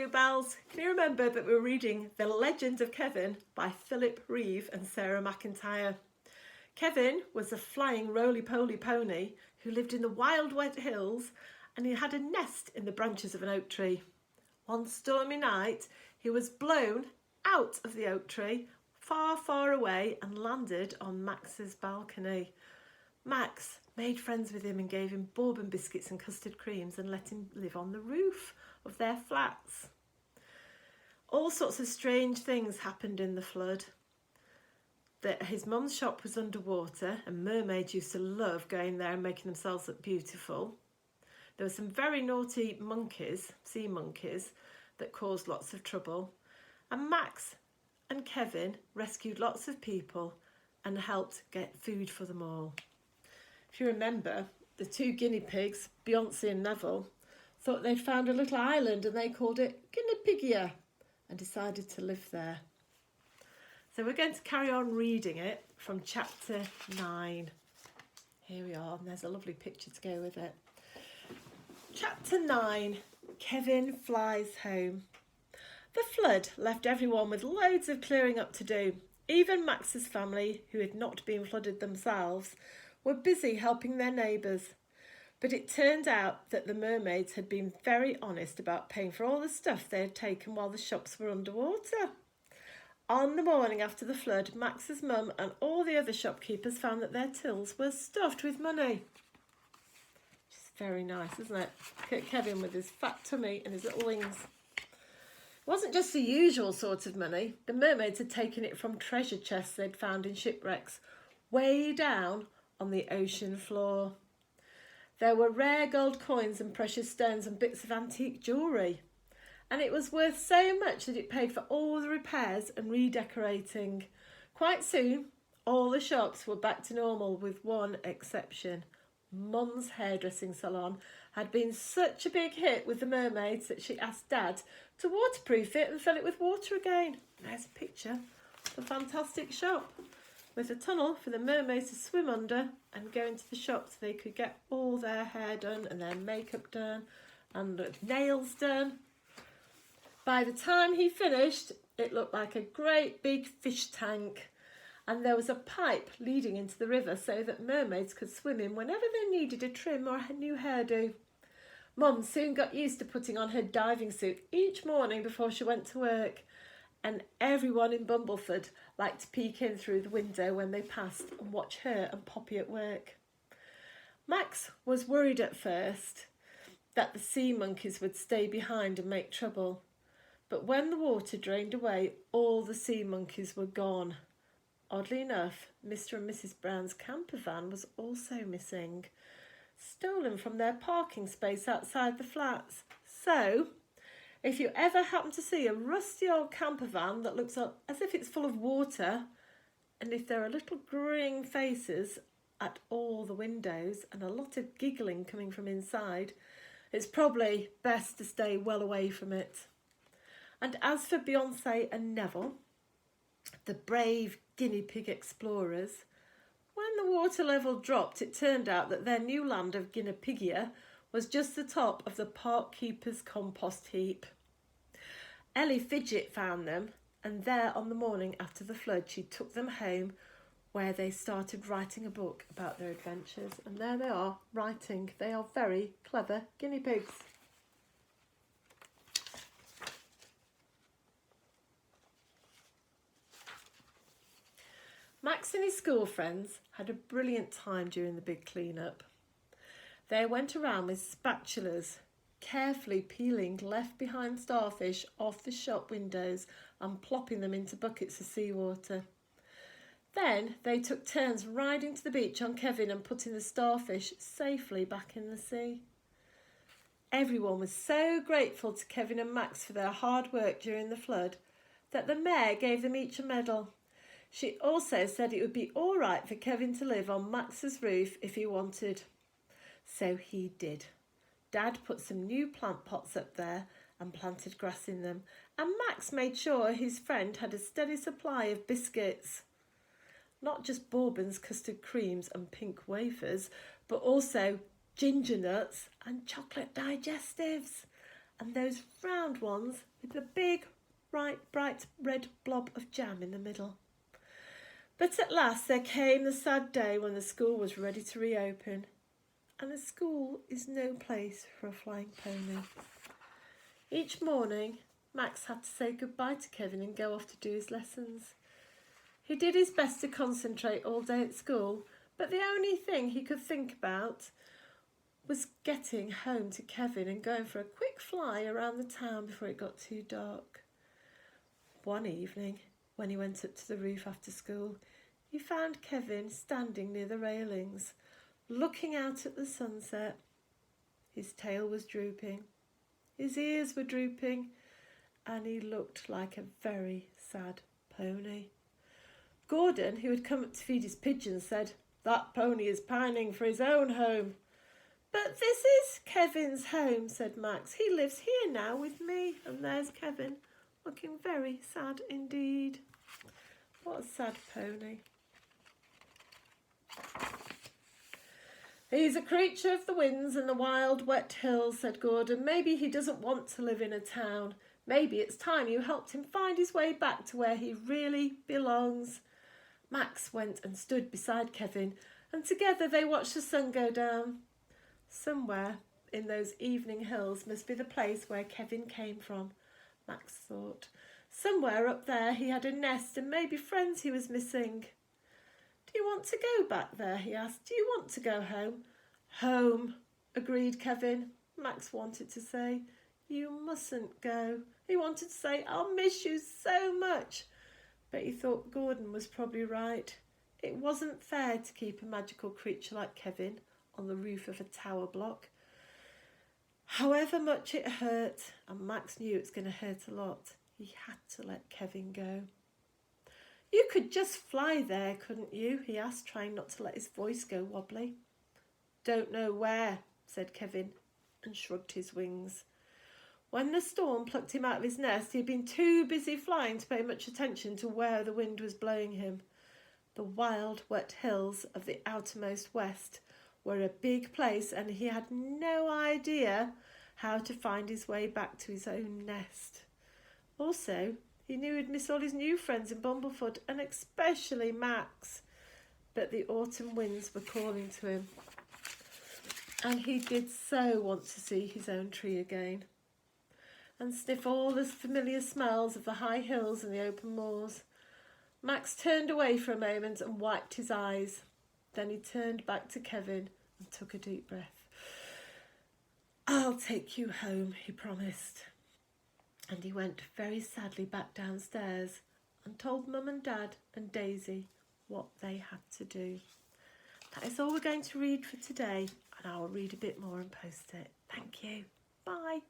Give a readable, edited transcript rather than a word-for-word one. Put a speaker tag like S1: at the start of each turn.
S1: Bluebells. Can you remember that we were reading The Legend of Kevin by Philip Reeve and Sarah McIntyre? Kevin was a flying roly-poly pony who lived in the wild wet hills, and he had a nest in the branches of an oak tree. One stormy night, he was blown out of the oak tree far, far away and landed on Max's balcony. Max made friends with him and gave him bourbon biscuits and custard creams and let him live on the roof of their flats. All sorts of strange things happened in the flood. That his mum's shop was underwater, and mermaids used to love going there and making themselves look beautiful. There were some very naughty monkeys, sea monkeys, that caused lots of trouble. And Max and Kevin rescued lots of people and helped get food for them all. If you remember, the two guinea pigs, Beyonce and Neville, thought they'd found a little island and they called it Guinea Pigia and decided to live there. So we're going to carry on reading it from chapter 9. Here we are, and there's a lovely picture to go with it. Chapter 9, Kevin Flies Home. The flood left everyone with loads of clearing up to do. Even Max's family, who had not been flooded themselves, were busy helping their neighbours. But it turned out that the mermaids had been very honest about paying for all the stuff they had taken while the shops were underwater. On the morning after the flood, Max's mum and all the other shopkeepers found that their tills were stuffed with money. Which is very nice, isn't it? Look at Kevin with his fat tummy and his little wings. It wasn't just the usual sort of money. The mermaids had taken it from treasure chests they'd found in shipwrecks, way down on the ocean floor. There were rare gold coins and precious stones and bits of antique jewellery. And it was worth so much that it paid for all the repairs and redecorating. Quite soon, all the shops were back to normal with one exception. Mum's hairdressing salon had been such a big hit with the mermaids that she asked Dad to waterproof it and fill it with water again. There's a picture of the fantastic shop with a tunnel for the mermaids to swim under and go into the shop so they could get all their hair done and their makeup done and their nails done. By the time he finished, it looked like a great big fish tank, and there was a pipe leading into the river so that mermaids could swim in whenever they needed a trim or a new hairdo. Mum soon got used to putting on her diving suit each morning before she went to work, and everyone in Bumbleford liked to peek in through the window when they passed and watch her and Poppy at work. Max was worried at first that the sea monkeys would stay behind and make trouble. But when the water drained away, all the sea monkeys were gone. Oddly enough, Mr. and Mrs. Brown's camper van was also missing, stolen from their parking space outside the flats. So, if you ever happen to see a rusty old camper van that looks as if it's full of water, and if there are little grinning faces at all the windows and a lot of giggling coming from inside, it's probably best to stay well away from it. And as for Beyonce and Neville, the brave guinea pig explorers, when the water level dropped, it turned out that their new land of Guinea Pigia was just the top of the park keeper's compost heap. Ellie Fidget found them, and there on the morning after the flood, she took them home, where they started writing a book about their adventures. And there they are, writing. They are very clever guinea pigs. Max and his school friends had a brilliant time during the big clean-up. They went around with spatulas, carefully peeling left-behind starfish off the shop windows and plopping them into buckets of seawater. Then they took turns riding to the beach on Kevin and putting the starfish safely back in the sea. Everyone was so grateful to Kevin and Max for their hard work during the flood that the mayor gave them each a medal. She also said it would be all right for Kevin to live on Max's roof if he wanted. So he did. Dad put some new plant pots up there and planted grass in them, and Max made sure his friend had a steady supply of biscuits. Not just bourbons, custard creams and pink wafers, but also ginger nuts and chocolate digestives. and those round ones with the big, bright red blob of jam in the middle. But at last there came the sad day when the school was ready to reopen, and a school is no place for a flying pony. Each morning, Max had to say goodbye to Kevin and go off to do his lessons. He did his best to concentrate all day at school, but the only thing he could think about was getting home to Kevin and going for a quick fly around the town before it got too dark. One evening, when he went up to the roof after school, he found Kevin standing near the railings, looking out at the sunset. His tail was drooping, his ears were drooping, and he looked like a very sad pony. Gordon, who had come up to feed his pigeons, said, "That pony is pining for his own home." "But this is Kevin's home," said Max. "He lives here now with me." And there's Kevin, looking very sad indeed. What a sad pony. "He's a creature of the winds and the wild, wet hills," said Gordon. "Maybe he doesn't want to live in a town. Maybe it's time you helped him find his way back to where he really belongs." Max went and stood beside Kevin, and together they watched the sun go down. Somewhere in those evening hills must be the place where Kevin came from, Max thought. Somewhere up there he had a nest and maybe friends he was missing. "Do you want to go back there?" he asked. "Do you want to go home?" "Home," agreed Kevin. Max wanted to say, "You mustn't go." He wanted to say, "I'll miss you so much." But he thought Gordon was probably right. It wasn't fair to keep a magical creature like Kevin on the roof of a tower block. However much it hurt, and Max knew it was going to hurt a lot, he had to let Kevin go. "You could just fly there, couldn't you?" he asked, trying not to let his voice go wobbly. "Don't know where," said Kevin, and shrugged his wings. When the storm plucked him out of his nest, he had been too busy flying to pay much attention to where the wind was blowing him. The wild, wet hills of the outermost west were a big place, and he had no idea how to find his way back to his own nest. Also, he knew he'd miss all his new friends in Bumblefoot, and especially Max. But the autumn winds were calling to him, and he did so want to see his own tree again and sniff all the familiar smells of the high hills and the open moors. Max turned away for a moment and wiped his eyes. Then he turned back to Kevin and took a deep breath. "I'll take you home," he promised. And he went very sadly back downstairs and told Mum and Dad and Daisy what they had to do. That is all we're going to read for today, and I will read a bit more and post it. Thank you. Bye.